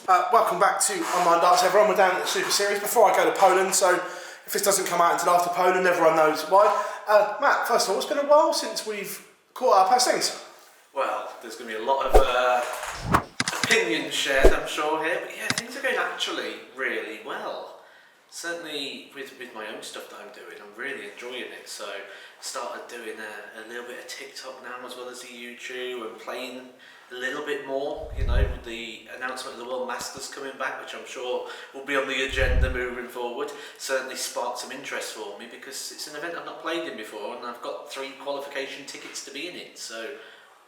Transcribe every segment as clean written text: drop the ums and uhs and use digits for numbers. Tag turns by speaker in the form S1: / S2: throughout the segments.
S1: Welcome back to Online Darts, everyone. We're down at the Super Series before I go to Poland, so if this doesn't come out until after Poland, everyone knows why. Matt, first of all, it's been a while since we've caught up. How's things?
S2: Well, there's going to be a lot of opinions shared, I'm sure, here, but yeah, things are going actually really well. Certainly with my own stuff that I'm doing, I'm really enjoying it. So I started doing a little bit of TikTok now as well as the YouTube, and playing a little bit more, you know, with the announcement of the World Masters coming back, which I'm sure will be on the agenda moving forward. Certainly sparked some interest for me because it's an event I've not played in before, and I've got 3 qualification tickets to be in it. So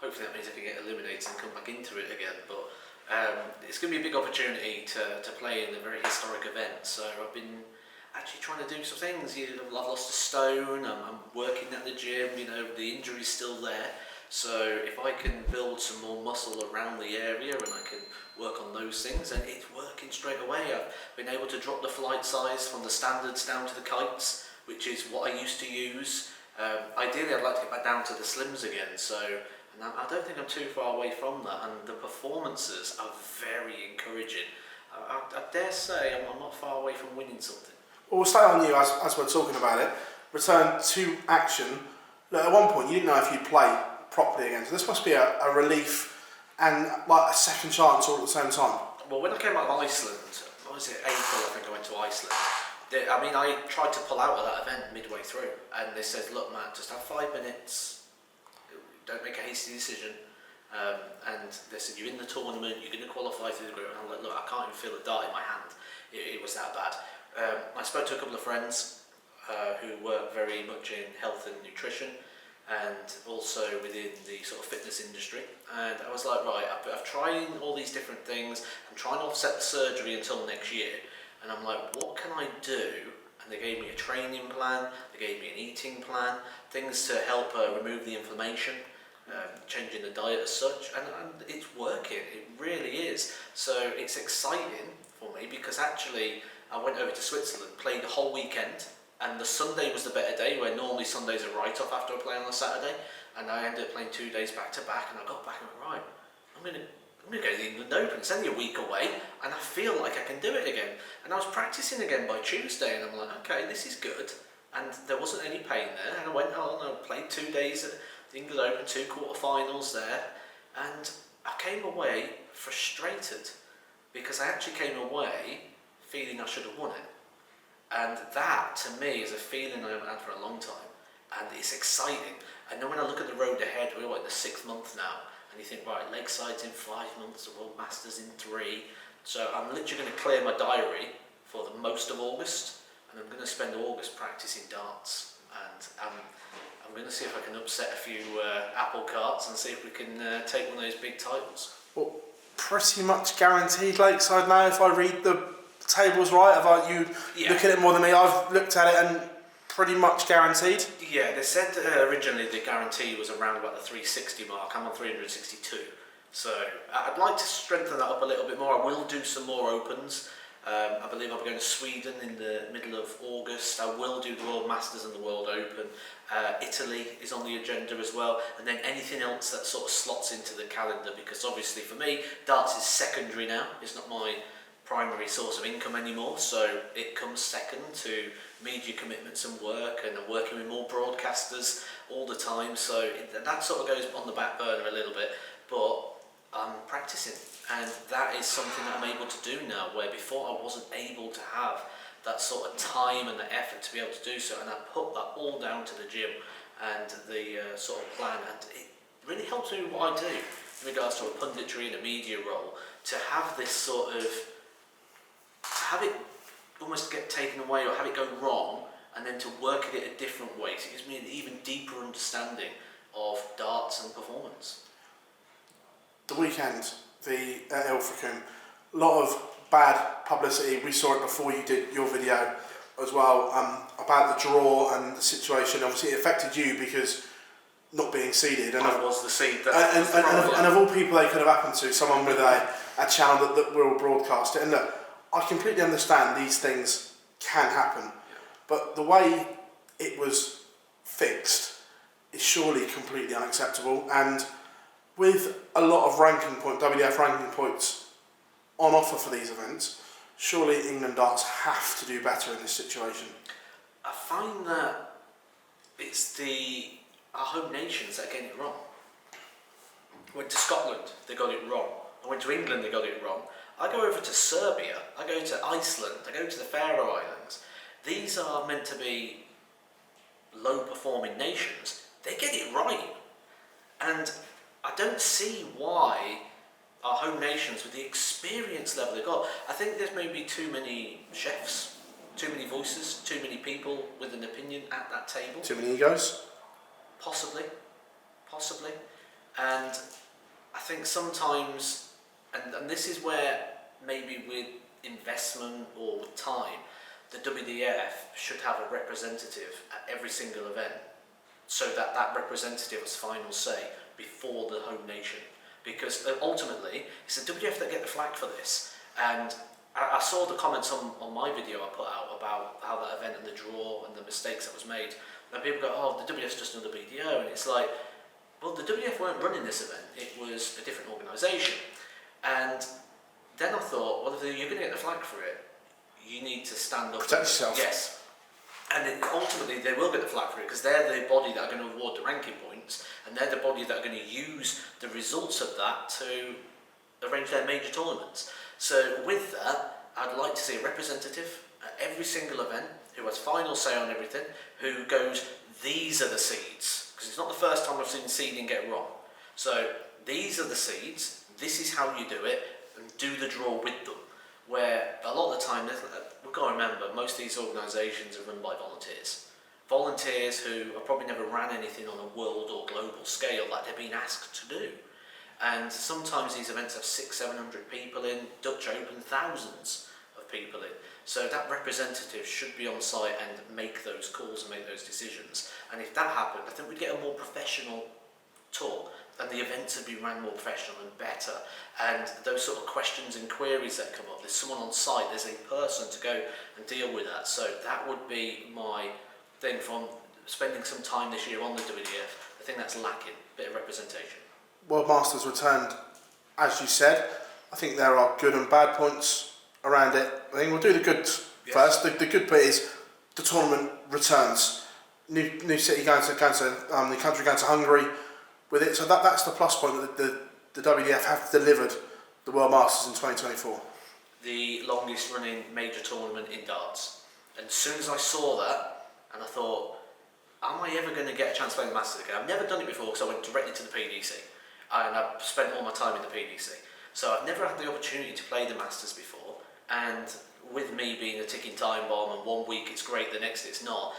S2: hopefully that means I can get eliminated and come back into it again. But it's going to be a big opportunity to play in a very historic event. So I've been actually trying to do some things. I've lost a stone, I'm working at the gym, you know, the injury's still there. So if I can build some more muscle around the area and I can work on those things, and it's working straight away. I've been able to drop the flight size from the standards down to the kites, which is what I used to use. Ideally I'd like to get back down to the slims again, so and I don't think I'm too far away from that, and the performances are very encouraging. I dare say I'm not far away from winning something.
S1: Well, we'll stay on you as we're talking about it. Return to action. Look, at one point you didn't know if you'd play properly again, so this must be a relief and like a second chance all at the same time.
S2: Well, when I came out of Iceland, what was it, April I think I went to Iceland. I mean, I tried to pull out of that event midway through, and they said, look Matt, just have 5 minutes, don't make a hasty decision. And they said, you're in the tournament, you're going to qualify through the group. And I'm like, look, I can't even feel a dart in my hand. It was that bad. I spoke to a couple of friends who work very much in health and nutrition, and also within the sort of fitness industry. And I was like, right, I've tried all these different things. I'm trying to offset the surgery until next year. And I'm like, what can I do? And they gave me a training plan, they gave me an eating plan, things to help remove the inflammation. Changing the diet as such, and it's working, it really is. So it's exciting for me because actually I went over to Switzerland, played the whole weekend, and the Sunday was the better day, where normally Sundays are write-off after I play on a Saturday, and I ended up playing 2 days back to back, and I got back and went, right, I'm going to go to the England Open, it's only a week away, and I feel like I can do it again. And I was practicing again by Tuesday, and I'm like, okay, this is good, and there wasn't any pain there, and I went on and I played 2 days at the England Open, 2 quarterfinals there, and I came away frustrated because I actually came away feeling I should have won it. And that, to me, is a feeling I haven't had for a long time, and it's exciting. And then when I look at the road ahead, we're like the 6th month now, and you think, right, Lakeside's in 5 months, the World Masters in 3, so I'm literally going to clear my diary for the most of August, and I'm going to spend August practicing darts, and I'm going to see if I can upset a few apple carts and see if we can take one of those big titles.
S1: Well, pretty much guaranteed Lakeside now, if I read the tables right. You look at it more than me. I've looked at it and pretty much guaranteed.
S2: Yeah, they said originally the guarantee was around about the 360 mark. I'm on 362. So I'd like to strengthen that up a little bit more. I will do some more opens. I believe I'll be going to Sweden in the middle of August. I will do the World Masters and the World Open. Italy is on the agenda as well, and then anything else that sort of slots into the calendar, because obviously for me, darts is secondary now. It's not my primary source of income anymore, so it comes second to media commitments and work, and I'm working with more broadcasters all the time, so that sort of goes on the back burner a little bit, but I'm practicing, and that is something that I'm able to do now, where before I wasn't able to have that sort of time and the effort to be able to do so, and I put that all down to the gym and the sort of plan, and it really helps me with what I do in regards to a punditry and a media role, to have this sort of, have it almost get taken away or have it go wrong, and then to work at it a different way. So it gives me an even deeper understanding of darts and performance.
S1: The weekend, the Ilfracombe, a lot of bad publicity. We saw it before you did your video as well, about the draw and the situation. Obviously it affected you because not being seeded, and
S2: I was the seed
S1: and of all people they could have happened to, someone with a channel that will broadcast it. And look, I completely understand these things can happen, but the way it was fixed is surely completely unacceptable. And with a lot of ranking point, WDF ranking points on offer for these events, surely England darts have to do better in this situation.
S2: I find that it's our home nations that are getting it wrong. I went to Scotland, they got it wrong. I went to England, they got it wrong. I go over to Serbia, I go to Iceland, I go to the Faroe Islands. These are meant to be low-performing nations. They get it right. And I don't see why our home nations, with the experience level they've got, I think there's maybe too many chefs, too many voices, too many people with an opinion at that table.
S1: Too many egos?
S2: Possibly. And I think sometimes, and this is where maybe with investment or with time, the WDF should have a representative at every single event, so that that representative has final say before the home nation. Because ultimately, it's the WDF that get the flack for this. And I saw the comments on my video I put out about how that event and the draw and the mistakes that was made. And people go, oh, the WDF's just another BDO. And it's like, well, the WDF weren't running this event. It was a different organisation. And then I thought, well, if you're going to get the flag for it, you need to stand up.
S1: Protect yourself.
S2: Yes. And ultimately, they will get the flag for it because they're the body that are going to award the ranking points, and they're the body that are going to use the results of that to arrange their major tournaments. So with that, I'd like to see a representative at every single event who has final say on everything, who goes, these are the seeds. Because it's not the first time I've seen seeding get wrong. So these are the seeds, this is how you do it, and do the draw with them. Where a lot of the time, we've got to remember, most of these organisations are run by volunteers. Volunteers who have probably never ran anything on a world or global scale like they're being asked to do. And sometimes these events have 600-700 people in, Dutch Open, thousands of people in. So that representative should be on site and make those calls and make those decisions. And if that happened, I think we'd get a more professional tour, and the events would be run more professional and better. And those sort of questions and queries that come up, there's someone on site, there's a person to go and deal with that. So that would be my thing from spending some time this year on the WDF. I think that's lacking, a bit of representation.
S1: World Masters returned, as you said. I think there are good and bad points around it. I think we'll do the good first. The good bit is the tournament returns. New city going to the country going to Hungary with it. So that's the plus point that the WDF have delivered the World Masters in 2024.
S2: The longest running major tournament in darts. And as soon as I saw that, and I thought, am I ever going to get a chance to play the Masters again? I've never done it before because I went directly to the PDC. And I've spent all my time in the PDC. So I've never had the opportunity to play the Masters before. And with me being a ticking time bomb, and 1 week it's great, the next it's not,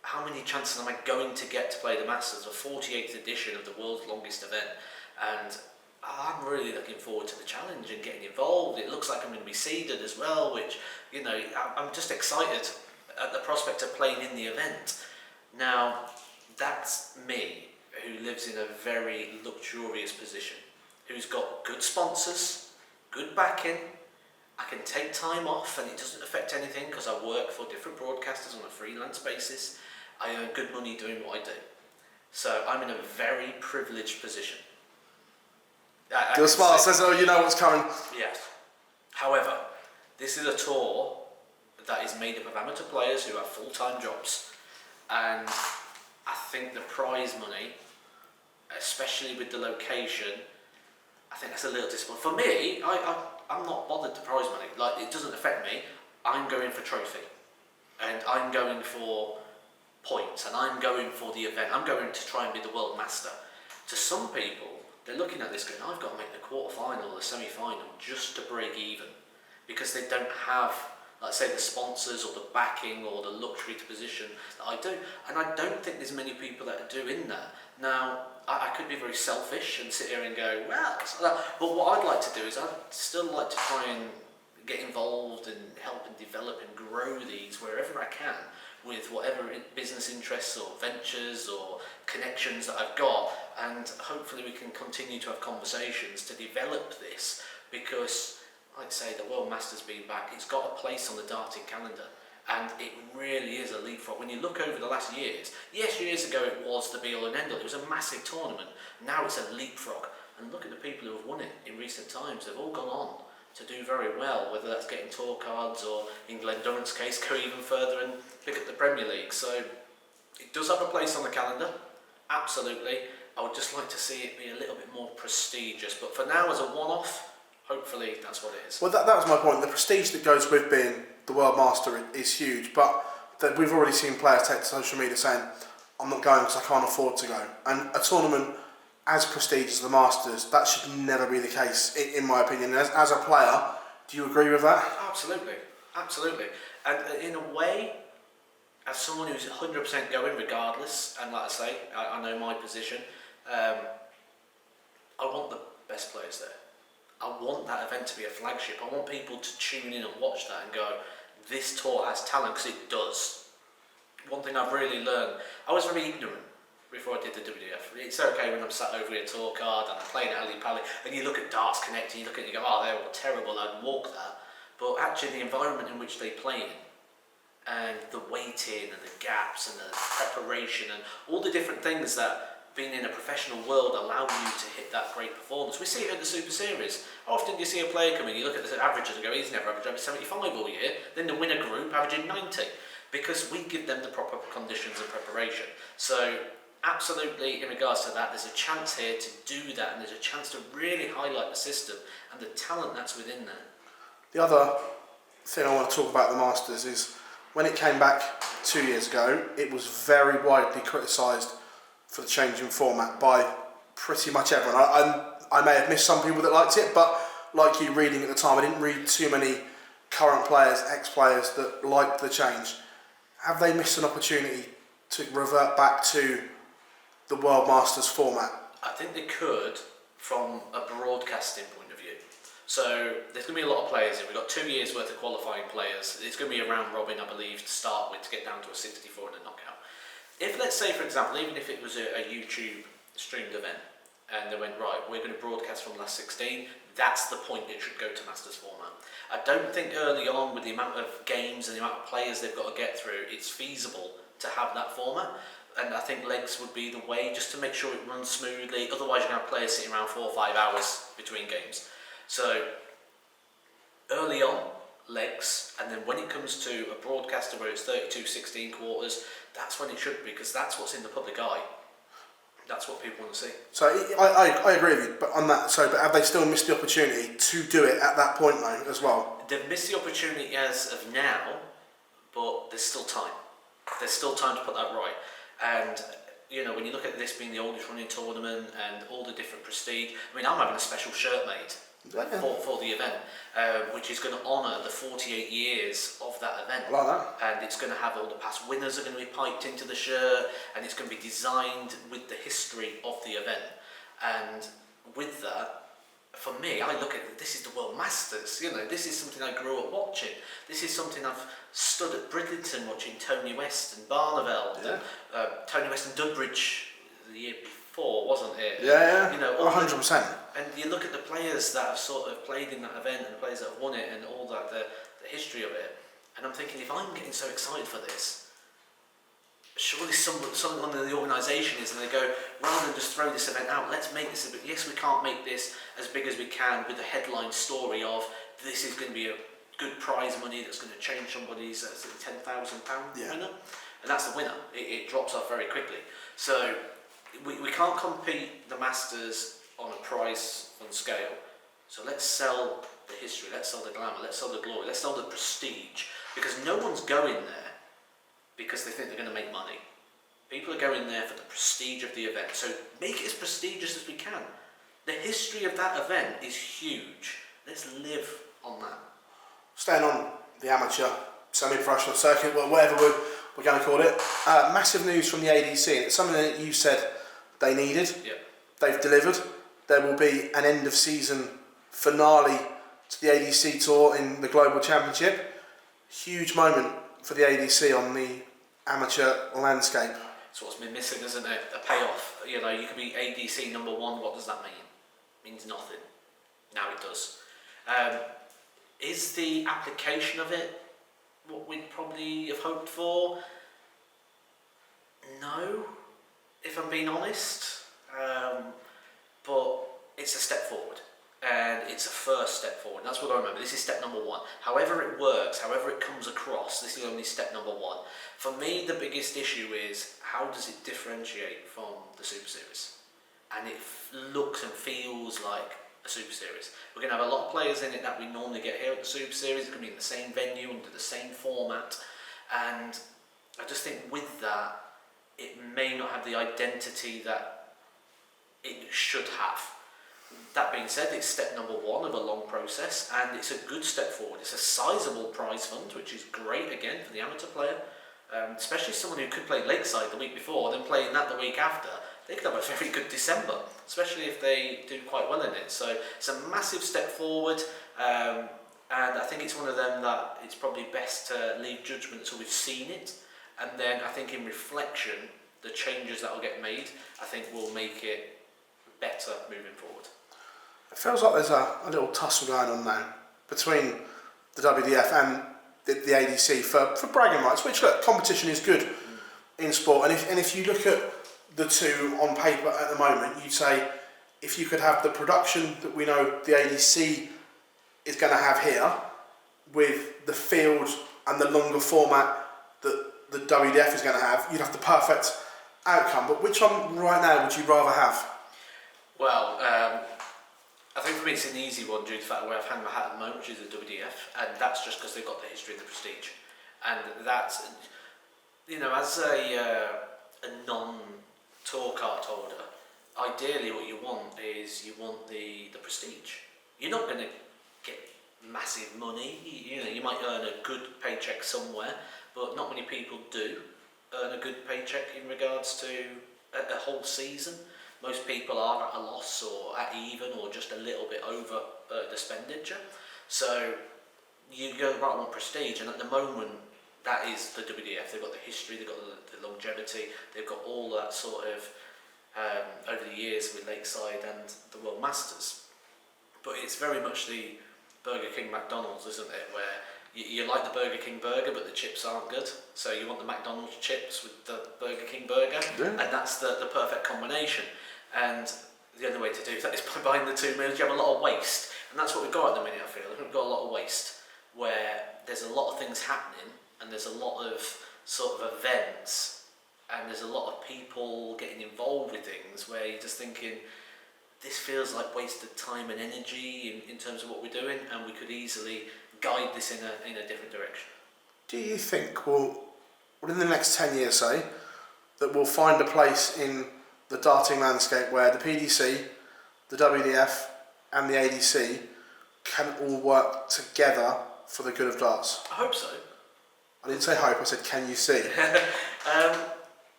S2: how many chances am I going to get to play the Masters, the 48th edition of the world's longest event? And I'm really looking forward to the challenge and getting involved. It looks like I'm going to be seeded as well, which, you know, I'm just excited at the prospect of playing in the event. Now, that's me, who lives in a very luxurious position, who's got good sponsors, good backing. I can take time off and it doesn't affect anything because I work for different broadcasters on a freelance basis. I earn good money doing what I do. So I'm in a very privileged position.
S1: Your smile says, oh, you know what's coming.
S2: Yes. However, this is a tour that is made up of amateur players who have full-time jobs. And I think the prize money, especially with the location, I think that's a little disappointing. For me, I'm not bothered the prize money. Like, it doesn't affect me. I'm going for trophy. And I'm going for points. And I'm going for the event. I'm going to try and be the world master. To some people, they're looking at this going, I've got to make the quarter-final or the semi-final just to break even. Because they don't have, let's say, the sponsors or the backing or the luxury position that I do. And I don't think there's many people that are doing that. Now, I could be very selfish and sit here and go, well, but what I'd like to do is I'd still like to try and get involved and help and develop and grow these wherever I can with whatever business interests or ventures or connections that I've got, and hopefully we can continue to have conversations to develop this, because like I say, the World Masters being back, it's got a place on the darting calendar. And it really is a leapfrog. When you look over the last years, yes, years ago it was the be-all and end-all. It was a massive tournament. Now it's a leapfrog. And look at the people who have won it in recent times. They've all gone on to do very well, whether that's getting tour cards or, in Glenn Durrant's case, go even further and pick up the Premier League. So it does have a place on the calendar, absolutely. I would just like to see it be a little bit more prestigious, but for now, as a one-off, hopefully that's what it is.
S1: Well, that was my point. The prestige that goes with being the World Master is huge, but we've already seen players take to social media saying, I'm not going because I can't afford to go. And a tournament as prestigious as the Masters, that should never be the case, in my opinion. As a player, do you agree with that?
S2: Absolutely, absolutely. And in a way, as someone who's 100% going regardless, and like I say, I know my position, I want the best players there. I want that event to be a flagship. I want people to tune in and watch that and go, this tour has talent, because it does. One thing I've really learned, I was very ignorant before I did the WDF. It's okay when I'm sat over a tour card and I'm playing at Ali Pally and you look at Darts Connect and you look at it and you go, oh, they're all terrible, I'd walk that. But actually the environment in which they play in, and the waiting and the gaps and the preparation and all the different things that being in a professional world allow you to hit that great performance. We see it in the Super Series. How often do you see a player come in, you look at the averages and go, he's never averaged over 75 all year, then the winner group averaging 90, because we give them the proper conditions and preparation. So absolutely, in regards to that, there's a chance here to do that, and there's a chance to really highlight the system and the talent that's within there.
S1: The other thing I want to talk about the Masters is, when it came back 2 years ago, it was very widely criticised for the change in format by pretty much everyone. I may have missed some people that liked it, but like you reading at the time, I didn't read too many current players, ex-players that liked the change. Have they missed an opportunity to revert back to the World Masters format?
S2: I think they could, from a broadcasting point of view. So there's going to be a lot of players here. We've got 2 years worth of qualifying players. It's going to be a round robin, I believe, to start with, to get down to a 64 and a knockout. If, let's say, for example, even if it was a YouTube streamed event, and they went, right, we're going to broadcast from last 16, that's the point it should go to Masters format. I don't think early on, with the amount of games and the amount of players they've got to get through, it's feasible to have that format. And I think legs would be the way, just to make sure it runs smoothly. Otherwise, you're going to have players sitting around 4 or 5 hours between games. So early on, legs, and then when it comes to a broadcaster where it's 32, 16 quarters, that's when it should be, because that's what's in the public eye. That's what people want to see. So
S1: I agree with you, but on that, but have they still missed the opportunity to do it at that point though, as well?
S2: They've missed the opportunity as of now, but there's still time. There's still time to put that right. And you know, when you look at this being the oldest running tournament and all the different prestige, I mean, I'm having a special shirt made for the event, which is going to honour the 48 years of that event.
S1: I like that.
S2: And it's going to have all the past winners are going to be piped into the shirt, and it's going to be designed with the history of the event. And with that, for me, I look at this is the World Masters. You know, this is something I grew up watching. This is something I've stood at Bridlington watching Tony West and Barneveld, and Tony West and Dudbridge the year before, wasn't it?
S1: Yeah,
S2: you know,
S1: 100%.
S2: And you look at the players that have sort of played in that event and the players that have won it and all that, the history of it. And I'm thinking, if I'm getting so excited for this, surely someone in the organisation is, and they go, rather than just throw this event out, let's make this a bit, yes, we can't make this as big as we can with the headline story of this is going to be a good prize money that's going to change somebody's £10,000 winner, and that's the winner. It drops off very quickly. So we can't compete the Masters on a price and scale. So let's sell the history, let's sell the glamour, let's sell the glory, let's sell the prestige, because no one's going there because they think they're going to make money. People are going there for the prestige of the event. So make it as prestigious as we can. The history of that event is huge. Let's live on that.
S1: Staying on the amateur, semi-professional circuit, whatever we're going to call it. Massive news from the ADC. It's something that you said they needed.
S2: Yep.
S1: They've delivered. There will be an end of season finale to the ADC tour in the Global Championship. Huge moment for the ADC on the amateur landscape.
S2: It's what's been missing, isn't it? A payoff. You know, you could be ADC number 1. What does that mean? It means nothing. Now it does. Is the application of it what we'd probably have hoped for? No, if I'm being honest. But it's a step forward. and it's a first step forward. That's what I remember. This is step number one. However it works, however it comes across, this is only step number one. For me, the biggest issue is how does it differentiate from the Super Series? And it looks and feels like a Super Series. We're going to have a lot of players in it that we normally get here at the Super Series. It's going to be in the same venue, under the same format. And I just think with that, it may not have the identity that it should have. That being said, it's step number one of a long process, and it's a good step forward. It's a sizable prize fund, which is great again for the amateur player, especially someone who could play Lakeside the week before, then playing that the week after. They could have a very good December, especially if they do quite well in it. So it's a massive step forward, and I think it's one of them that it's probably best to leave judgment until we've seen it, and then I think in reflection, the changes that will get made, I think will make it better moving forward.
S1: It feels like there's a little tussle going on now between the WDF and the ADC for bragging rights, which, look, competition is good in sport. And if you look at the two on paper at the moment, you'd say if you could have the production that we know the ADC is going to have here with the field and the longer format that the WDF is going to have, you'd have the perfect outcome. But which one right now would you rather have?
S2: Well, I think for me it's an easy one due to the fact where I've hanged my hat at the moment, which is the WDF, and that's just because they've got the history and the prestige. And that's, you know, as a non-tour card holder, ideally what you want is you want the prestige. You're not going to get massive money, you know, you might earn a good paycheck somewhere, but not many people do earn a good paycheck in regards to a whole season. Most people are at a loss or at even or just a little bit over the expenditure. So you go, right, I want prestige, and at the moment that is the WDF. They've got the history, they've got the longevity, they've got all that sort of over the years with Lakeside and the World Masters. But it's very much the Burger King McDonald's, isn't it, where you like the Burger King burger but the chips aren't good, so you want the McDonald's chips with the Burger King burger, and that's the perfect combination. And the only way to do that is by buying the two meals. You have a lot of waste, and that's what we've got at the minute. I feel we've got a lot of waste where there's a lot of things happening, and there's a lot of sort of events, and there's a lot of people getting involved with things where you're just thinking, this feels like wasted time and energy in terms of what we're doing, and we could easily guide this in a different direction.
S1: Do you think, well, within the next 10 years, say, that we'll find a place in the darting landscape where the PDC, the WDF and the ADC can all work together for the good of darts?
S2: I hope so.
S1: I didn't say hope, I said can you see?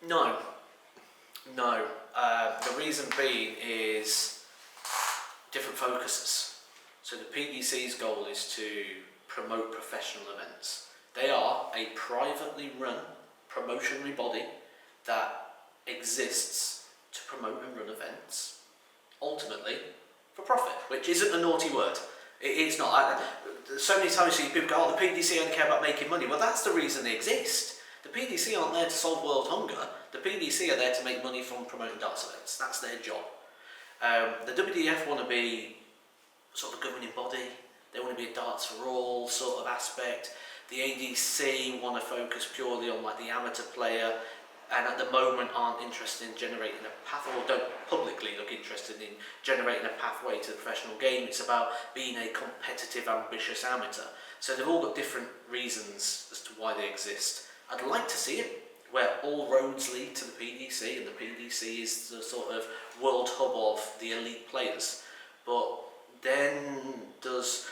S2: No. The reason being is different focuses. So the PDC's goal is to promote professional events. They are a privately run promotionary body that exists to promote and run events, ultimately for profit, which isn't a naughty word. It's not. So many times you see people go, oh, the PDC only care about making money. Well, that's the reason they exist. The PDC aren't there to solve world hunger. The PDC are there to make money from promoting darts events. That's their job. The WDF want to be sort of a governing body. They want to be a darts for all sort of aspect. The ADC want to focus purely on like the amateur player, and at the moment aren't interested in generating a path, or don't publicly look interested in generating a pathway to the professional game. It's about being a competitive, ambitious amateur. So they've all got different reasons as to why they exist. I'd like to see it where all roads lead to the PDC, and the PDC is the sort of world hub of the elite players. But then does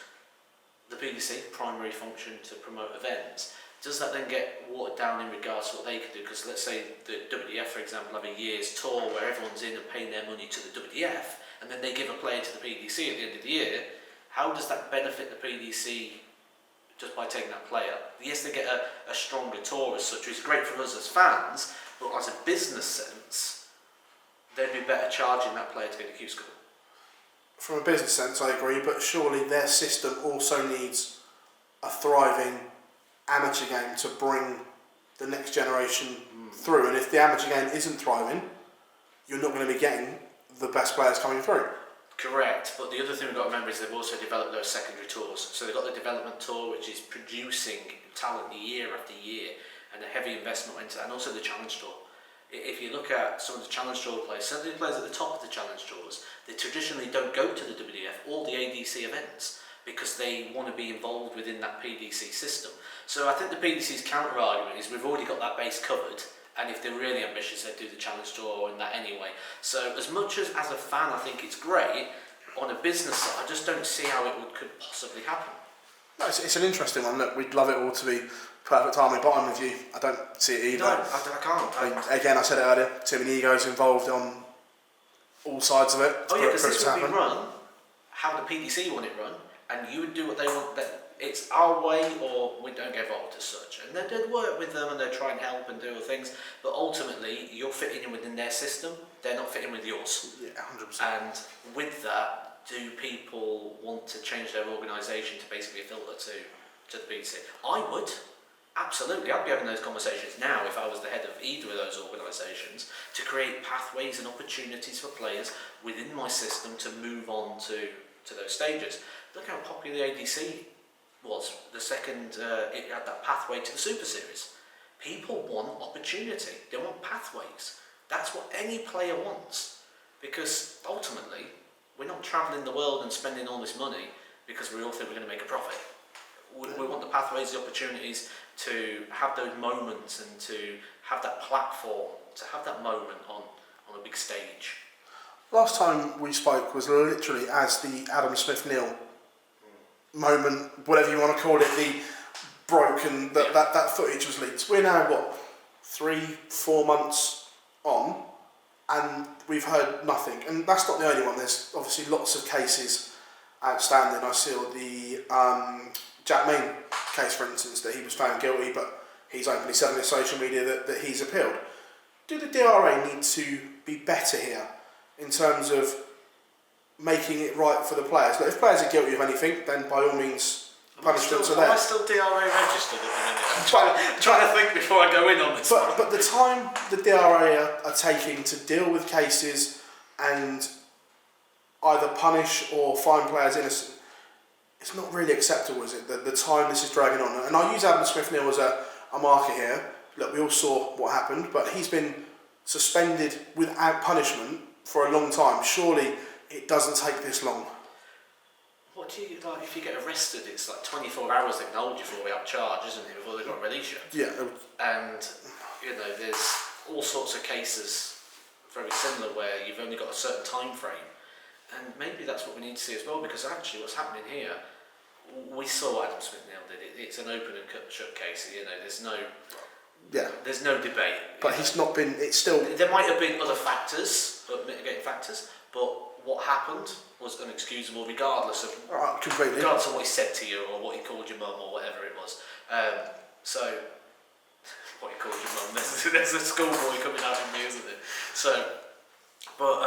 S2: the PDC primary function to promote events? Does that then get watered down in regards to what they can do? Because let's say the WDF, for example, have a year's tour where everyone's in and paying their money to the WDF, and then they give a player to the PDC at the end of the year. How does that benefit the PDC just by taking that player? Yes, they get a stronger tour as such, which is great for us as fans, but as a business sense, they'd be better charging that player to get a Q score.
S1: From a business sense, I agree, but surely their system also needs a thriving amateur game to bring the next generation through, and if the amateur game isn't thriving, you're not going to be getting the best players coming through.
S2: Correct, but the other thing we've got to remember is they've also developed those secondary tours. So they've got the development tour, which is producing talent year after year, and a heavy investment into that, and also the challenge tour. If you look at some of the challenge tour players, some of the players at the top of the challenge tours, they traditionally don't go to the WDF or the ADC events because they want to be involved within that PDC system. So I think the PDC's counter argument is we've already got that base covered, and if they're really ambitious, they'd do the challenge tour and that anyway. So as much as a fan I think it's great, on a business side I just don't see how it could possibly happen.
S1: No, it's an interesting one. Look, we'd love it all to be perfect timing, but I'm with you. I don't see it either.
S2: No, I can't.
S1: Again, I said it earlier, too many egos involved on all sides of it.
S2: Oh yeah, because this would be run how the PDC want it run, and you would do what they want. It's our way, or we don't get involved as such. And they'd work with them and they'd try and help and do other things, but ultimately you're fitting in within their system, they're not fitting with yours.
S1: Yeah, 100%.
S2: And with that, do people want to change their organisation to basically a filter to the PDC? I would. Absolutely, I'd be having those conversations now if I was the head of either of those organisations, to create pathways and opportunities for players within my system to move on to those stages. Look how popular the ADC was. The second, it had that pathway to the Super Series. People want opportunity, they want pathways. That's what any player wants, because ultimately we're not travelling the world and spending all this money because we all think we're going to make a profit. We want the pathways, the opportunities to have those moments and to have that platform, to have that moment on a big stage.
S1: Last time we spoke was literally as the Adam Smith-Neil moment, whatever you want to call it, the broken, that footage was leaked. We're now, 3-4 months on, and we've heard nothing. And that's not the only one. There's obviously lots of cases outstanding. I saw the Jack Main case, for instance, that he was found guilty, but he's openly said on his social media that he's appealed. Do the DRA need to be better here in terms of making it right for the players? But if players are guilty of anything, then by all means, punishments are there.
S2: Am I still DRA registered at the minute? I'm trying to think before I go in on this one.
S1: But the time the DRA are taking to deal with cases and either punish or find players innocent, it's not really acceptable, is it? The time this is dragging on. And I'll use Adam Smith-Neil as a marker here. Look, we all saw what happened, but he's been suspended without punishment for a long time. Surely it doesn't take this long.
S2: What do you like? If you get arrested, it's like 24 hours they can hold you for without charge, isn't it? Before they've got to release you.
S1: Yeah.
S2: And there's all sorts of cases very similar where you've only got a certain time frame, and maybe that's what we need to see as well. Because actually, what's happening here, we saw what Adam Smith-Neil did. It's an open and shut case. There's no debate.
S1: But he's not been. It's still.
S2: There might have been other factors, mitigating factors, but what happened was unexcusable, regardless of regardless of what he said to you or what he called your mum or whatever it was. So, what he called your mum? There's a schoolboy coming out in me, isn't it? So, but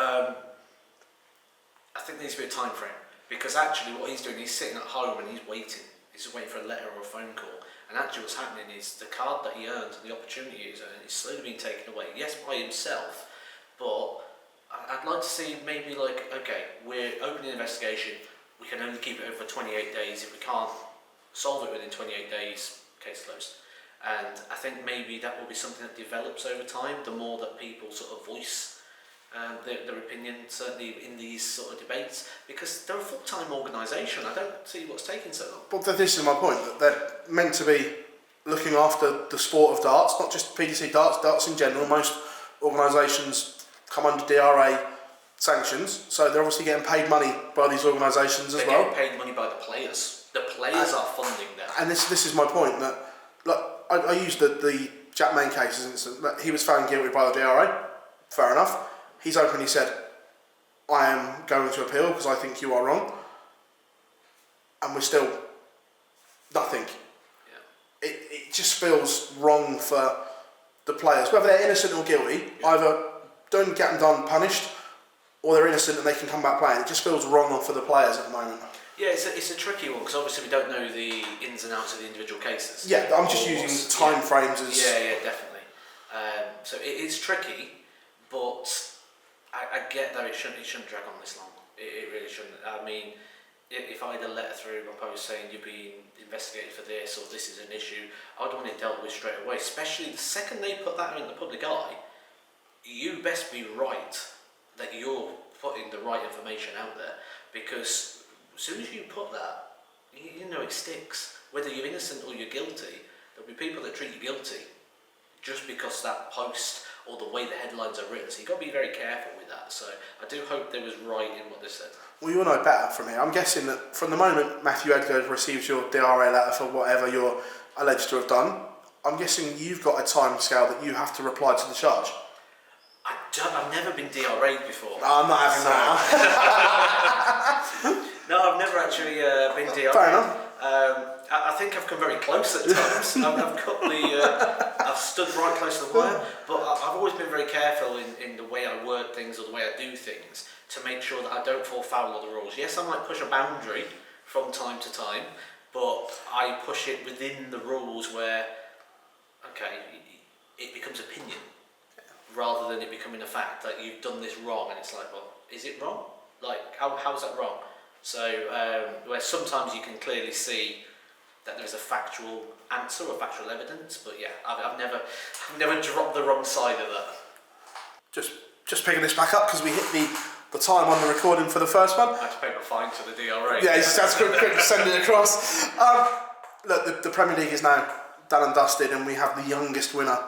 S2: I think there needs to be a time frame, because actually what he's doing, he's sitting at home and he's waiting. He's just waiting for a letter or a phone call. And actually what's happening is the card that he earned and the opportunity he's earned is slowly being taken away. Yes, by himself, but I'd like to see maybe we're opening an investigation, we can only keep it over 28 days. If we can't solve it within 28 days, case closed. And I think maybe that will be something that develops over time, the more that people sort of voice their opinion, certainly in these sort of debates, because they're a full-time organisation. I don't see what's taking so long.
S1: But this is my point, that they're meant to be looking after the sport of darts, not just PDC darts in general. Most organisations come under DRA sanctions, so they're obviously getting paid money by these organisations as well.
S2: They're getting paid money by the players. The players are funding them.
S1: And this is my point, that I used the Jack Main case as an instance. That he was found guilty by the DRA, fair enough. He's openly said, I am going to appeal because I think you are wrong. And we're still nothing. Yeah. It just feels wrong for the players. Whether they're innocent or guilty, either don't get them done punished, or they're innocent and they can come back playing. It just feels wrong for the players at the moment.
S2: Yeah, it's a tricky one, because obviously we don't know the ins and outs of the individual cases.
S1: Yeah, I'm just using time frames as...
S2: Yeah, definitely. So it is tricky, but I get that it shouldn't drag on this long. It really shouldn't. I mean, if I had a letter through my post saying you've been investigated for this or this is an issue, I'd want it dealt with straight away. Especially the second they put that in the public eye, you best be right that you're putting the right information out there, because as soon as you put that, you know it sticks. Whether you're innocent or you're guilty, there'll be people that treat you guilty just because that post or the way the headlines are written. So you've got to be very careful with that. So I do hope they was right in what they said.
S1: Well, you'll know better from here. I'm guessing that from the moment Matthew Edgar receives your DRA letter for whatever you're alleged to have done, I'm guessing you've got a time scale that you have to reply to the charge.
S2: I've never been DRA'd before.
S1: No, I'm not having that.
S2: No, I've never actually been DRA'd.
S1: Fair enough.
S2: I think I've come very close at times. I've stood right close to the wire, but I've always been very careful in the way I word things or the way I do things to make sure that I don't fall foul of the rules. Yes, I might push a boundary from time to time, but I push it within the rules where, okay, it becomes opinion rather than it becoming a fact that you've done this wrong, and it's like, well, is it wrong? Like, how is that wrong? So, where sometimes you can clearly see that there's a factual answer or factual evidence, but yeah, I've never dropped the wrong side of that.
S1: Just picking this back up because we hit the time on the recording for the first one.
S2: I had to pay my fine to the DRA.
S1: Yeah, that's quick send it across. Look, the Premier League is now done and dusted, and we have the youngest winner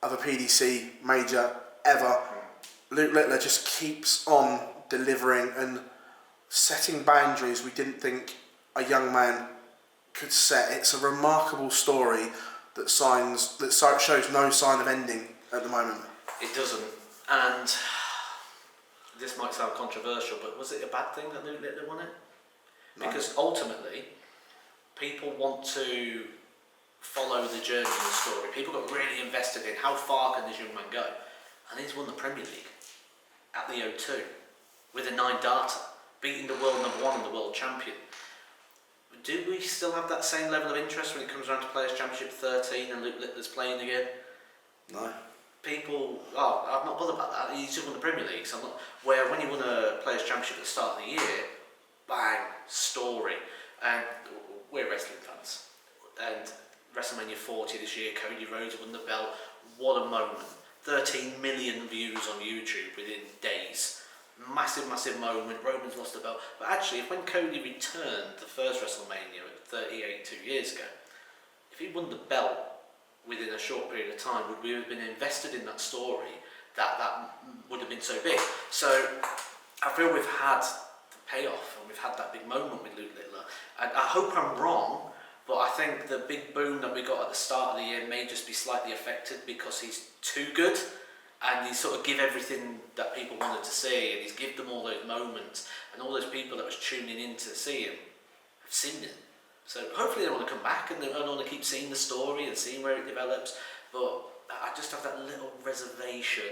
S1: of a PDC major ever. Luke Littler just keeps on delivering and setting boundaries we didn't think a young man could set. It's a remarkable story that shows no sign of ending at the moment.
S2: It doesn't, and this might sound controversial, but was it a bad thing that Luke Littler won it? No. Because ultimately, people want to follow the journey of the story. People got really invested in how far can this young man go, and he's won the Premier League at the O2 with a 9 darter, beating the world number 1 and the world champion. Do we still have that same level of interest when it comes around to Players Championship 13 and Luke Littler's playing again?
S1: No.
S2: People, I'm not bothered about that. He's just won the Premier League. So I'm not, where when he won a Players Championship at the start of the year, bang, story. And we're wrestling fans. And WrestleMania 40 this year, Cody Rhodes won the belt. What a moment. 13 million views on YouTube within days. Massive moment. Roman's lost the belt. But actually, when Cody returned the first WrestleMania at 38 2 years ago, if he won the belt within a short period of time, would we have been invested in that story that would have been so big? So I feel we've had the payoff and we've had that big moment with Luke Littler. And I hope I'm wrong, but I think the big boom that we got at the start of the year may just be slightly affected because he's too good. And he sort of give everything that people wanted to see, and he's give them all those moments, and all those people that was tuning in to see him have seen it. So hopefully they want to come back and they want to keep seeing the story and seeing where it develops. But I just have that little reservation.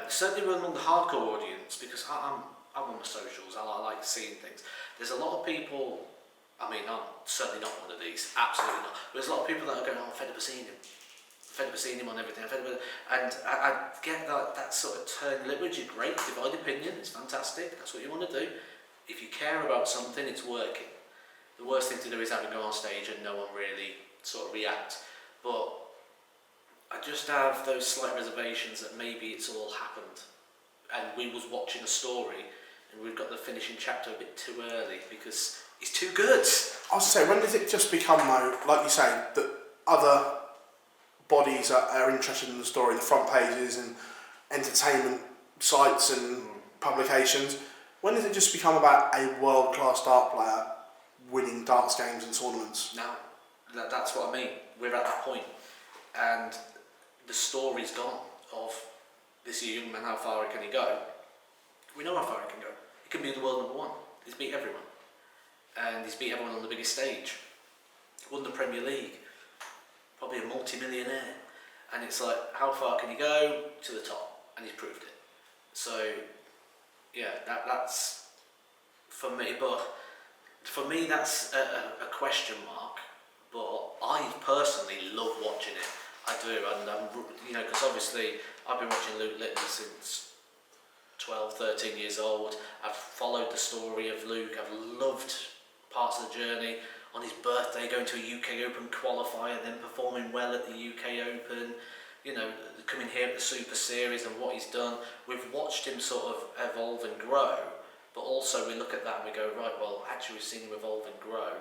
S2: Certainly among the hardcore audience, because I'm on my socials, I like seeing things. There's a lot of people. I mean, I'm certainly not one of these, absolutely not. But there's a lot of people that are going, I'm fed up of seeing him. Fed up of seeing him on everything, and I get that sort of turn, which is great, divide opinion, it's fantastic, that's what you want to do. If you care about something, it's working. The worst thing to do is have to go on stage and no one really sort of react. But I just have those slight reservations that maybe it's all happened and we was watching a story and we've got the finishing chapter a bit too early because it's too good.
S1: I was going to say, when does it just become, though, like you say, that other bodies are interested in the story, the front pages and entertainment sites and publications? When does it just become about a world-class dart player winning darts games and tournaments?
S2: Now, that's what I mean. We're at that point, and the story's gone of this young man, how far can he go? We know how far he can go. He can be the world number 1. He's beat everyone, and he's beat everyone on the biggest stage. Won the Premier League. Probably a multi-millionaire, and it's like, how far can you go? To the top, and he's proved it. So yeah, that's for me, but for me that's a question mark, but I personally love watching it. I do, and because obviously I've been watching Luke Littler since 12, 13 years old. I've followed the story of Luke. I've loved parts of the journey. On his birthday, going to a UK Open qualifier, then performing well at the UK Open, you know, coming here at the Super Series and what he's done. We've watched him sort of evolve and grow, but also we look at that and we go, right, well, actually we've seen him evolve and grow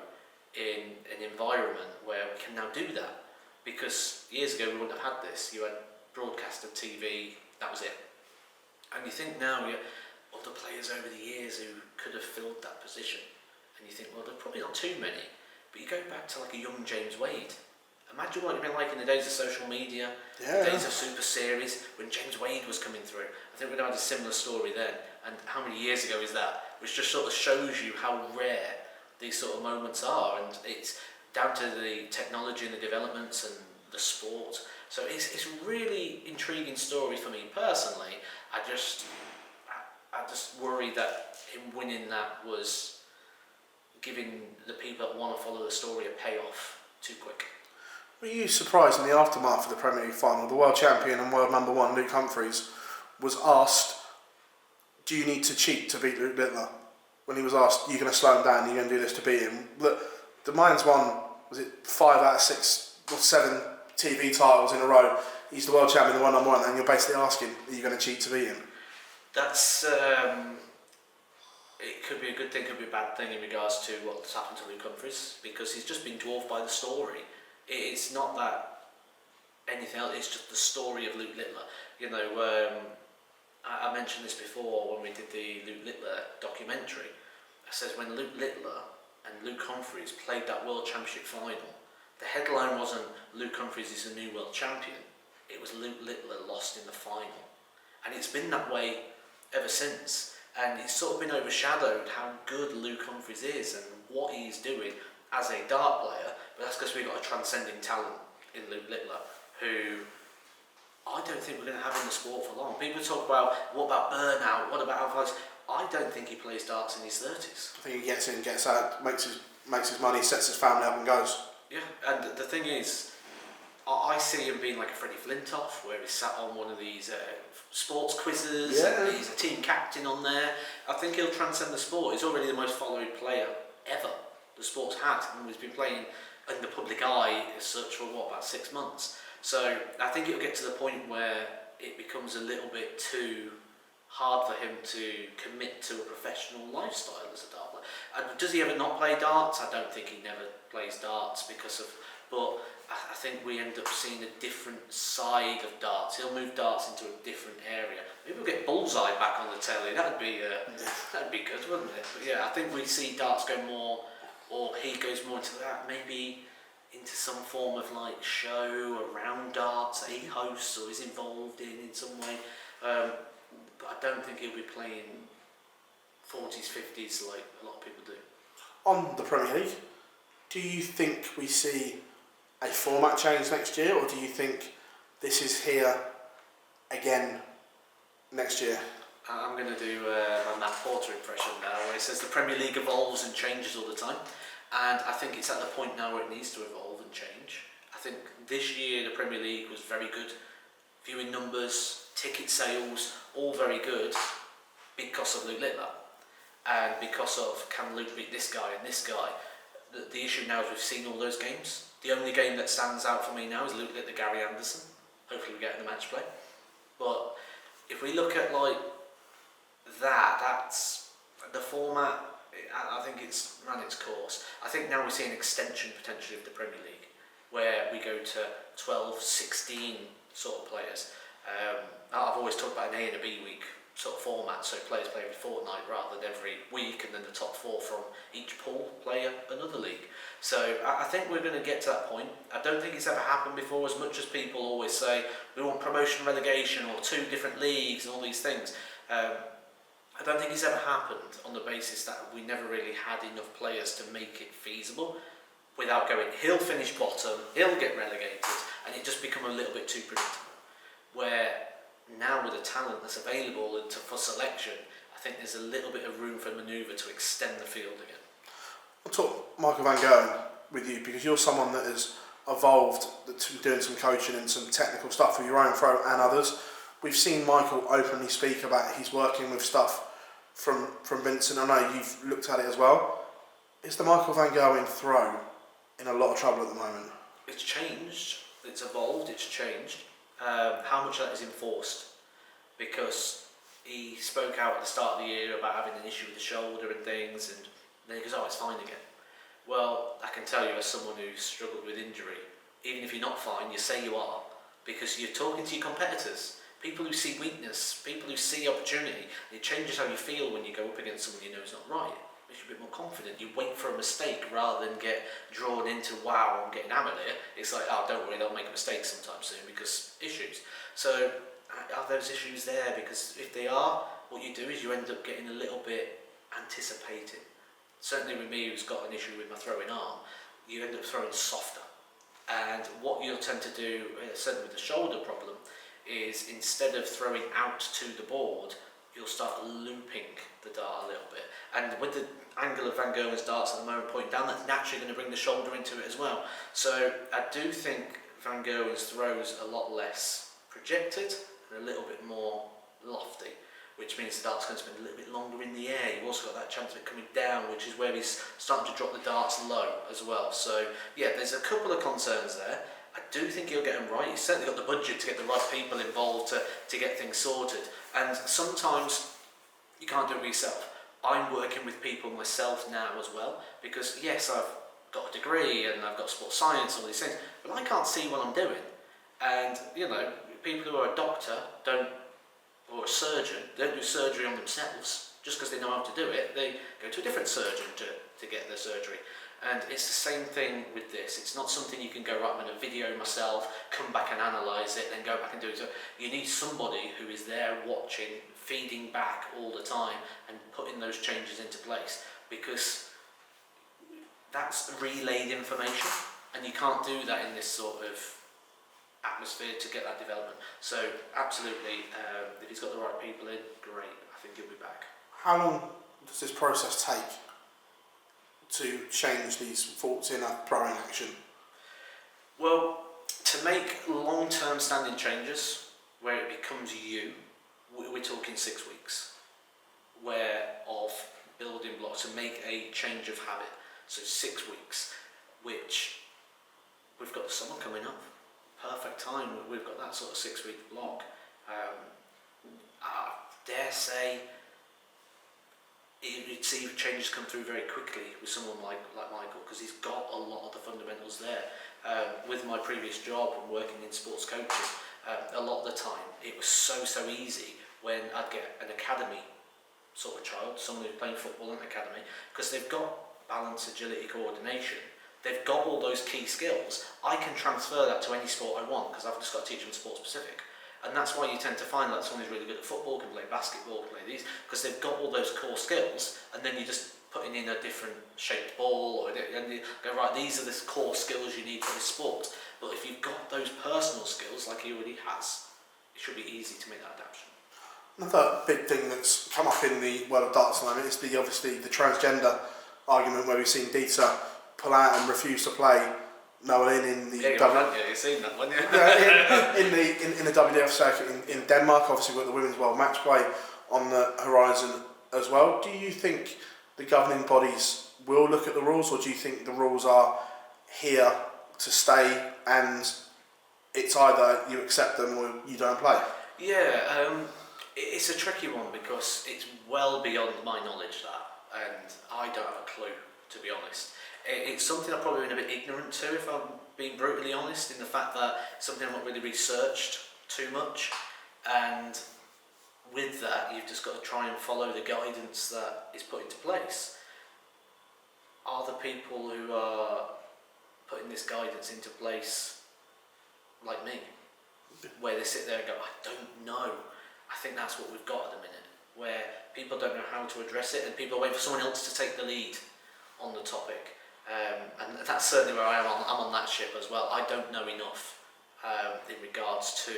S2: in an environment where we can now do that. Because years ago we wouldn't have had this. You had broadcasted TV, that was it. And you think now, other players over the years who could have filled that position. And you think, well, there's probably not too many. But you go back to like a young James Wade. Imagine what it'd been like in the days of social media, the days of Super Series, when James Wade was coming through. I think we'd have had a similar story then. And how many years ago is that? Which just sort of shows you how rare these sort of moments are. And it's down to the technology and the developments and the sport. So it's a really intriguing story for me personally. I just worry that him winning that was giving the people that want to follow the story a payoff too quick.
S1: Were you surprised in the aftermath of the Premier League final, the world champion and world number one Luke Humphries was asked, do you need to cheat to beat Luke Littler? When he was asked, you're going to slow him down, you're going to do this to beat him. Look, the man's won, was it 5 out of 6 or 7 TV titles in a row. He's the world champion, the world number one, and you're basically asking, are you going to cheat to beat him?
S2: That's, it could be a good thing, could be a bad thing in regards to what's happened to Luke Humphries, because he's just been dwarfed by the story. It's not that anything else, it's just the story of Luke Littler. You know, I mentioned this before when we did the Luke Littler documentary. I said when Luke Littler and Luke Humphries played that World Championship final, the headline wasn't Luke Humphries is the new world champion, it was Luke Littler lost in the final. And it's been that way ever since. And it's sort of been overshadowed how good Luke Humphries is and what he's doing as a dart player, but that's because we've got a transcending talent in Luke Littler, who I don't think we're going to have in the sport for long. People talk about, what about burnout, what about alcoholics? I don't think he plays darts in his 30s.
S1: I think he gets in, gets out, makes his money, sets his family up and goes.
S2: Yeah, and the thing is, I see him being like a Freddie Flintoff, where he's sat on one of these sports quizzes, and he's a team captain on there. I think he'll transcend the sport. He's already the most followed player ever the sport's had, and he's been playing in the public eye as such for about 6 months. So I think it'll get to the point where it becomes a little bit too hard for him to commit to a professional lifestyle as a dart player. And does he ever not play darts? I don't think he never plays darts because of, but I think we end up seeing a different side of darts. He'll move darts into a different area. Maybe we'll get Bullseye back on the telly. That'd be good, wouldn't it? But yeah, I think we see darts go more, or he goes more into that, maybe into some form of like show around darts that he hosts or is involved in some way. But I don't think he'll be playing 40s, 50s like a lot of people do.
S1: On the Premier League, do you think we see a format change next year, or do you think this is here again next year?
S2: I'm going to do my Matt Porter impression now, where he says the Premier League evolves and changes all the time. And I think it's at the point now where it needs to evolve and change. I think this year the Premier League was very good. Viewing numbers, ticket sales, all very good because of Luke Littler. And because of, can Luke beat this guy and this guy? The issue now is we've seen all those games. The only game that stands out for me now is Luke Littler, Gary Anderson. Hopefully we get in the match play. But if we look at like that's the format. I think it's run its course. I think now we see an extension potentially of the Premier League, where we go to 12, 16 sort of players. I've always talked about an A and a B week sort of format, so players play every fortnight rather than every week, and then the top 4 from each pool play another league. So I think we're going to get to that point. I don't think it's ever happened before, as much as people always say we want promotion, relegation, or 2 different leagues and all these things. I don't think it's ever happened on the basis that we never really had enough players to make it feasible without going, he'll finish bottom, he'll get relegated, and it just become a little bit too predictable. Where now with the talent that's available for selection, I think there's a little bit of room for manoeuvre to extend the field again.
S1: I'll talk Michael Van Gogh with you, because you're someone that has evolved to doing some coaching and some technical stuff for your own throw and others. we've seen Michael openly speak about he's working with stuff from Vincent. I know you've looked at it as well. Is the Michael Van Gerwen throw in a lot of trouble at the moment?
S2: It's changed, it's evolved, it's changed. How much of that is enforced? Because he spoke out at the start of the year about having an issue with the shoulder and things, and then he goes, oh, it's fine again. Well, I can tell you as someone who's struggled with injury, even if you're not fine, you say you are, because you're talking to your competitors, people who see weakness, people who see opportunity. It changes how you feel when you go up against someone you know is not right. Makes you a bit more confident. You wait for a mistake rather than get drawn into, wow, I'm getting hammered here. It's like, oh, don't worry, they'll make a mistake sometime soon because issues. So are those issues there? Because if they are, what you do is you end up getting a little bit anticipated. Certainly with me, who's got an issue with my throwing arm, you end up throwing softer. And what you'll tend to do, certainly with the shoulder problem, is instead of throwing out to the board, you'll start looping the dart a little bit. And with the angle of Van Gerwen's darts at the moment pointing down, that's naturally going to bring the shoulder into it as well. So I do think Van Gerwen's throws a lot less projected and a little bit more lofty, which means the dart's going to spend a little bit longer in the air. You've also got that chance of it coming down, which is where he's starting to drop the darts low as well. So yeah, there's a couple of concerns there. I do think he'll get them right. He's certainly got the budget to get the right people involved to get things sorted. And sometimes you can't do it yourself. I'm working with people myself now as well, because yes, I've got a degree and I've got sports science and all these things, but I can't see what I'm doing. And you know, people who are a doctor or a surgeon don't do surgery on themselves just because they know how to do it. They go to a different surgeon to get their surgery. And it's the same thing with this. It's not something you can go, right, I'm going to video myself, come back and analyse it, then go back and do it. So you need somebody who is there watching, feeding back all the time and putting those changes into place, because that's relayed information and you can't do that in this sort of atmosphere to get that development. So absolutely, if he's got the right people in, great, I think he'll be back.
S1: How long does this process take to change these faults in a throwing action?
S2: Well, to make long-term standing changes where it becomes you, we're talking 6 weeks of building blocks to make a change of habit. So 6 weeks, which we've got the summer coming up. Perfect time. We've got that sort of 6-week block. I dare say you'd see changes come through very quickly with someone like Michael, because he's got a lot of the fundamentals there. With my previous job and working in sports coaching, a lot of the time it was so easy when I'd get an academy sort of child, someone who's playing football in an academy, because they've got balance, agility, coordination. They've got all those key skills. I can transfer that to any sport I want because I've just got to teach them sport specific. And that's why you tend to find that someone who's really good at football can play basketball, can play these, because they've got all those core skills, and then you're just putting in a different shaped ball, and you go, right, these are the core skills you need for this sport. But if you've got those personal skills like he already has, it should be easy to make that adaptation.
S1: Another big thing that's come up in the world of darts at the moment is obviously the transgender argument, where we've seen Dieter pull out and refuse to play Noel in the
S2: you've seen that one, yeah.
S1: in the WDF circuit in Denmark. Obviously, we've got the Women's World Matchplay on the horizon as well. Do you think the governing bodies will look at the rules, or do you think the rules are here to stay and it's either you accept them or you don't play?
S2: Yeah, it's a tricky one because it's well beyond my knowledge, that, and I don't have a clue, to be honest. It's something I've probably been a bit ignorant to, if I'm being brutally honest, in the fact that it's something I've not really researched too much, and with that you've just got to try and follow the guidance that is put into place. Are the people who are putting this guidance into place like me, where they sit there and go, I don't know? I think that's what we've got at the minute, where people don't know how to address it and people are waiting for someone else to take the lead on the topic. And that's certainly where I am. I'm on that ship as well. I don't know enough in regards to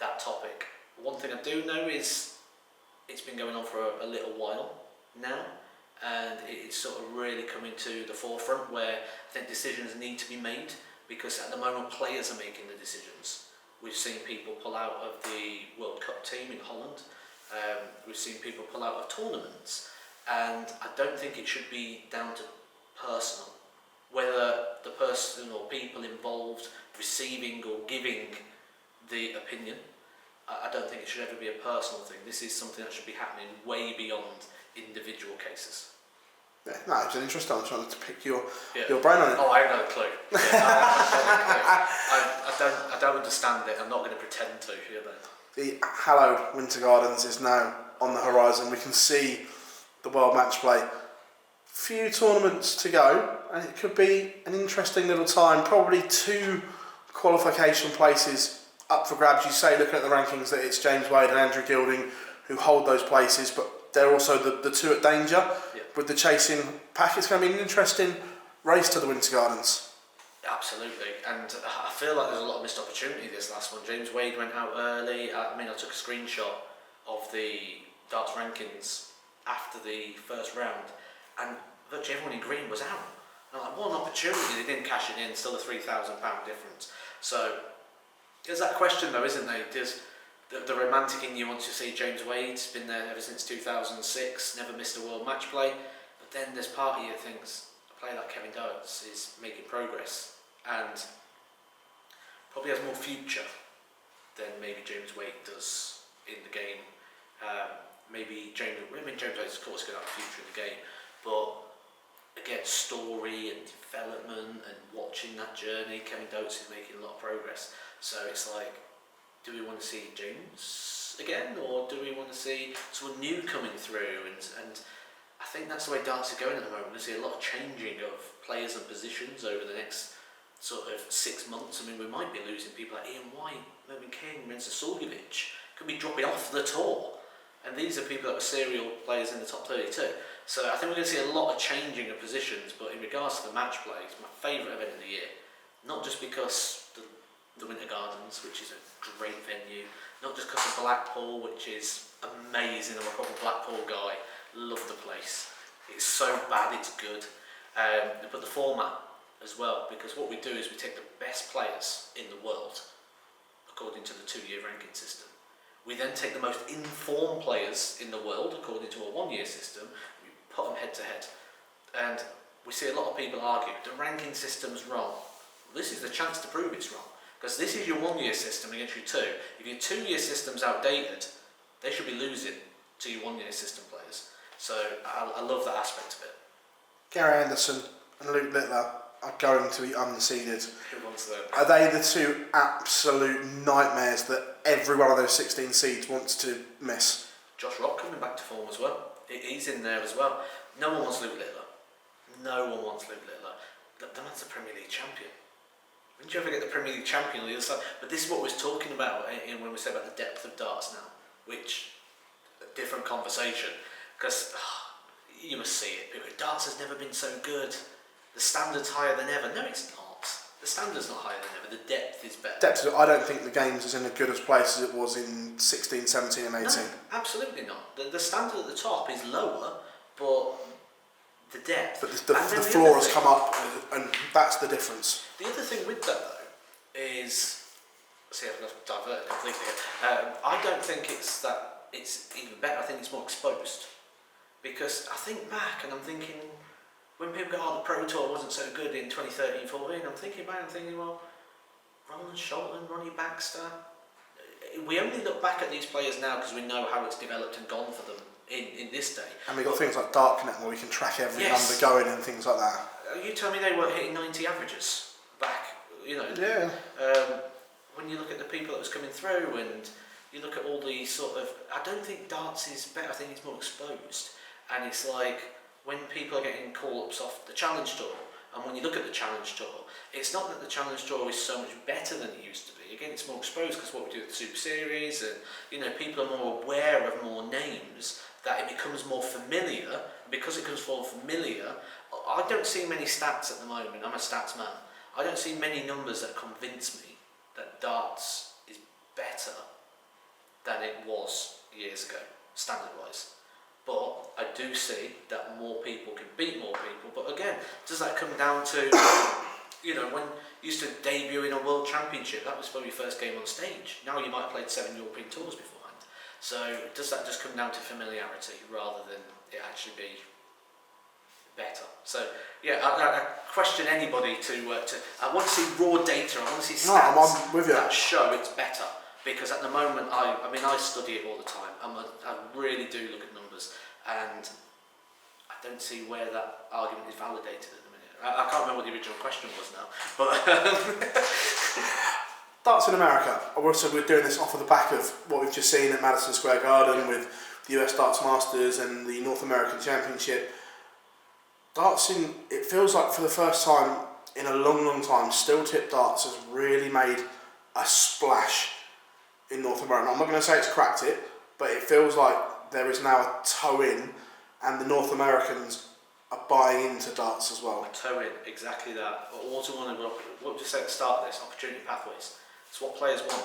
S2: that topic. One thing I do know is it's been going on for a little while now, and it's sort of really coming to the forefront where I think decisions need to be made, because at the moment players are making the decisions, We've seen people pull out of the World Cup team in Holland. We've seen people pull out of tournaments, and I don't think it should be down to personal, whether the person or people involved receiving or giving the opinion. I don't think it should ever be a personal thing. This is something that should be happening way beyond individual cases.
S1: Yeah, no, it's an interesting. I'm trying to pick your
S2: Yeah.
S1: brain on it.
S2: Oh, I have no clue. Yeah, I don't understand it. I'm not going to pretend to. You know.
S1: The hallowed Winter Gardens is now on the horizon. We can see the World Matchplay. Few tournaments to go, and it could be an interesting little time. Probably 2 qualification places up for grabs. You say, looking at the rankings, that it's James Wade and Andrew Gilding who hold those places, but they're also the 2 at danger.
S2: Yeah.
S1: With the chasing pack, it's going to be an interesting race to the Winter Gardens.
S2: Absolutely, and I feel like there's a lot of missed opportunity this last one. James Wade went out early. I took a screenshot of the darts rankings after the first round, and virtually everyone in green was out. And I'm like, what an opportunity! They didn't cash it in. Still a £3,000 difference. So there's that question, though, isn't there? Does the romantic in you wants to see James Wade's been there ever since 2006, never missed a World Matchplay, but then there's part of you that thinks a player like Kevin Doherty is making progress and probably has more future than maybe James Wade does in the game. James Wade's of course going to have a future in the game, but again, story and development and watching that journey, Kevin Doherty is making a lot of progress. So it's like, do we want to see James again, or do we want to see someone new coming through? And I think that's the way darts are going at the moment. We're going to see a lot of changing of players and positions over the next sort of 6 months. We might be losing people like Ian White, Mervyn King, Renzo Suljevic, could be dropping off the tour. And these are people that were serial players in the top 32. So I think we're going to see a lot of changing of positions, but in regards to the match play, it's my favourite event of the year. Not just because the Winter Gardens, which is a great venue, not just because of Blackpool, which is amazing. I'm a proper Blackpool guy, love the place. It's so bad, it's good. But the format as well, because what we do is we take the best players in the world, according to the 2-year ranking system. We then take the most informed players in the world, according to a 1-year system, we put them head to head. And we see a lot of people argue, the ranking system's wrong. Well, this is the chance to prove it's wrong. Because this is your 1-year system against your 2. If your 2-year system's outdated, they should be losing to your 1-year system players. So I love that aspect of it.
S1: Gary Anderson and Luke Littler are going to be unseeded.
S2: Who wants them?
S1: Are they the 2 absolute nightmares that every one of those 16 seeds wants to miss?
S2: Josh Rock coming back to form as well. He's in there as well. No one wants Luke Littler. No one wants Luke Littler. The man's the Premier League champion. Wouldn't you ever get the Premier League champion on the other side? But this is what we're talking about when we say about the depth of darts now, which a different conversation, because you must see it. Because darts has never been so good. The standard's higher than ever. No, it's not. The standard's not higher than ever. The depth is better.
S1: I don't think the game's is in as good a place as it was in 16, 17 and 18.
S2: No, absolutely not. The standard at the top is lower, but the depth.
S1: But the floor has come up, and that's the difference.
S2: The other thing with that, though, is... See, I've diverted completely here. I don't think it's even better. I think it's more exposed. Because I think back, and I'm thinking... When people go, the Pro Tour wasn't so good in 2013-14, I'm thinking back and thinking, well, Roland Sholton, Ronnie Baxter... We only look back at these players now because we know how it's developed and gone for them in this day.
S1: And we've got things like Darknet where we can track every number going and things like that.
S2: You tell me they weren't hitting 90 averages back,
S1: Yeah.
S2: When you look at the people that was coming through and you look at all the sort of... I don't think darts is better, I think it's more exposed. And it's like, when people are getting call-ups off the Challenge Tour, and when you look at the Challenge Tour, it's not that the Challenge Tour is so much better than it used to be. Again, it's more exposed because what we do with the Super Series, and people are more aware of more names, that it becomes more familiar. Because it becomes more familiar, I don't see many stats at the moment. I'm a stats man. I don't see many numbers that convince me that darts is better than it was years ago, standard-wise. But I do see that more people can beat more people. But again, does that come down to, when used to debut in a World Championship. That was probably your first game on stage. Now you might have played 7 European tours beforehand. So does that just come down to familiarity rather than it actually be better? So yeah, I question anybody to I want to see raw data. I want to see stats
S1: I'm with you.
S2: that show it's better. Because at the moment, I study it all the time. I really do look at numbers, and I don't see where that argument is validated at the minute. I can't remember what the original question was now, but
S1: Darts in America. Also, we're doing this off of the back of what we've just seen at Madison Square Garden with the US Darts Masters and the North American Championship. Darts it feels like for the first time in a long, long time, steel tip darts has really made a splash in North America. I'm not going to say it's cracked it, but it feels like there is now a toe in, and the North Americans are buying into darts as well.
S2: A toe in, exactly that. But also what we say at the start of this, opportunity pathways. It's what players want.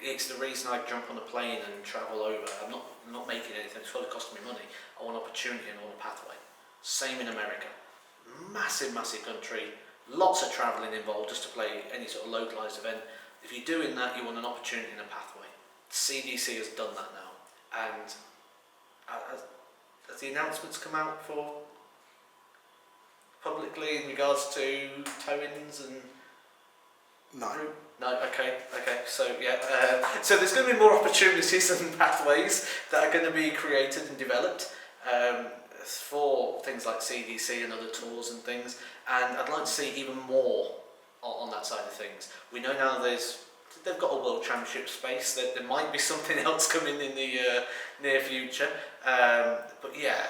S2: It's the reason I jump on a plane and travel over. I'm not making anything. It's probably costing me money. I want opportunity and I want a pathway. Same in America. Massive, massive country. Lots of travelling involved just to play any sort of localised event. If you're doing that, you want an opportunity and a pathway. CDC has done that now, and has the announcements come out for publicly in regards to toe-ins and?
S1: No.
S2: No. Okay. So yeah. So there's going to be more opportunities and pathways that are going to be created and developed for things like CDC and other tours and things. And I'd like to see even more on that side of things. We know now they've got a World Championship space, that there might be something else coming in the near future, but yeah,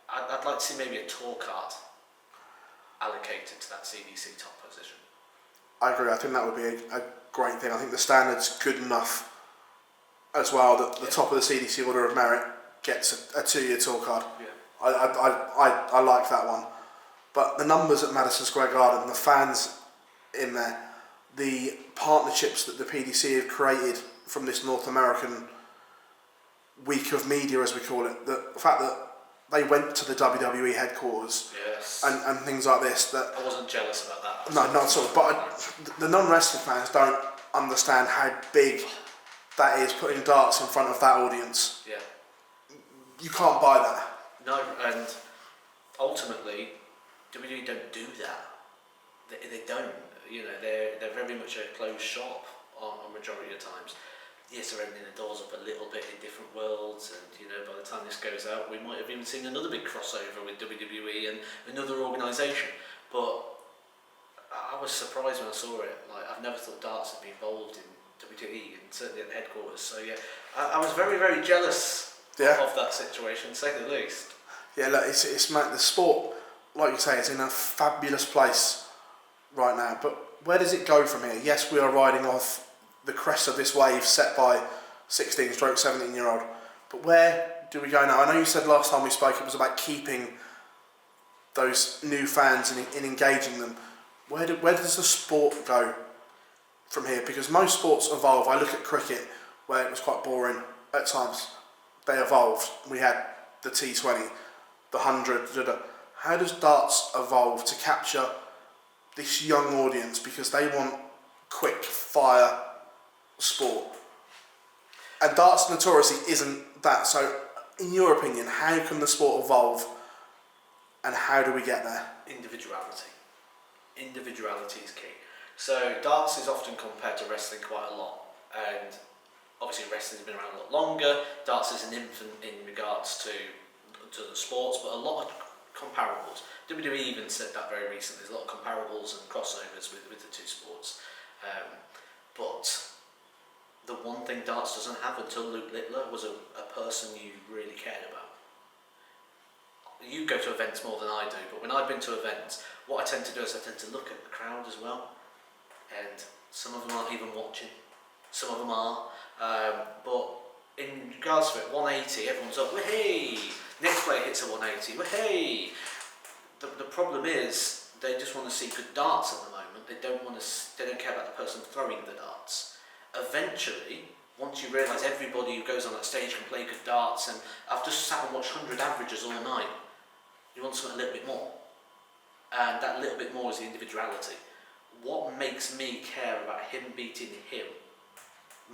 S2: I'd like to see maybe a tour card allocated to that CDC top position.
S1: I agree. I think that would be a great thing. I think the standard's good enough as well that the top of the CDC Order of Merit gets a 2-year tour card.
S2: Yeah.
S1: I like that one. But the numbers at Madison Square Garden, the fans in there, the partnerships that the PDC have created from this North American week of media, as we call it, the fact that they went to the WWE headquarters,
S2: yes,
S1: and things like this. That
S2: I wasn't jealous about that.
S1: No, not at all. But the non-wrestling fans don't understand how big that is, putting darts in front of that audience.
S2: Yeah.
S1: You can't buy that.
S2: No, and ultimately, WWE don't do that. They don't. You know, they're very much a closed shop on majority of times. Yes, they're opening the doors up a little bit in different worlds, and you know, by the time this goes out, we might have even seen another big crossover with WWE and another organisation. But I was surprised when I saw it. Like, I've never thought darts had been involved in WWE, and certainly at the headquarters. So yeah, I was very, very jealous of that situation, to say the least. Yeah,
S1: look, it's the sport, like you say, is in a fabulous place right now. But where does it go from here? Yes, we are riding off the crest of this wave set by 16-17-year-old. But where do we go now? I know you said last time we spoke it was about keeping those new fans and engaging them. Where does the sport go from here? Because most sports evolve. I look at cricket, where it was quite boring at times. They evolved. We had the T20, the 100. How does darts evolve to capture this young audience? Because they want quick fire sport. And darts notoriously isn't that. So, in your opinion, how can the sport evolve and how do we get there?
S2: Individuality. Individuality is key. So darts is often compared to wrestling quite a lot, and obviously wrestling's been around a lot longer. Darts is an infant in regards to the sports, but a lot of comparables. WWE even said that very recently. There's a lot of comparables and crossovers with the two sports. But the one thing darts doesn't have until Luke Littler was a person you really cared about. You go to events more than I do, but when I've been to events, what I tend to do is I tend to look at the crowd as well, and some of them aren't even watching, some of them are, but in regards to it, 180, everyone's up, hey! Next player hits a 180, hey! The problem is, they just want to see good darts at the moment. They don't care about the person throwing the darts. Eventually, once you realise everybody who goes on that stage can play good darts, and I've just sat and watched 100 averages all night, you want something a little bit more. And that little bit more is the individuality. what makes me care about him beating him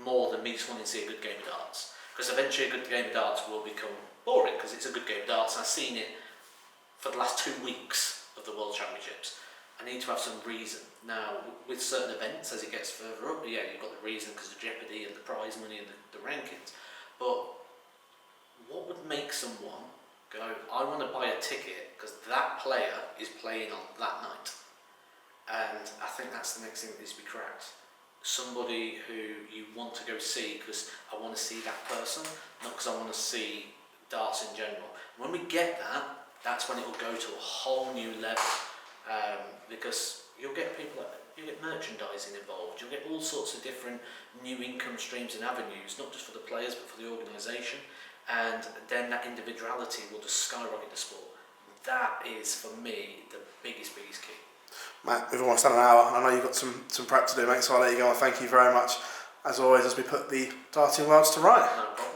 S2: more than me just wanting to see a good game of darts. Because eventually a good game of darts will become boring because it's a good game of darts, and I've seen it for the last 2 weeks of the World Championships. I need to have some reason. Now, with certain events, as it gets further up, yeah, you've got the reason because of jeopardy and the prize money and the rankings. But what would make someone go, I want to buy a ticket because that player is playing on that night? And I think that's the next thing that needs to be cracked. Somebody who you want to go see because I want to see that person, not because I want to see darts in general. When we get that, that's when it will go to a whole new level, because you'll get you'll get merchandising involved, you'll get all sorts of different new income streams and avenues, not just for the players but for the organisation, and then that individuality will just skyrocket the sport. That is, for me, the biggest key.
S1: Matt, we've almost done an hour, and I know you've got some prep to do, mate, so I'll let you go, and thank you very much, as always, as we put the darting worlds to right.
S2: No problem.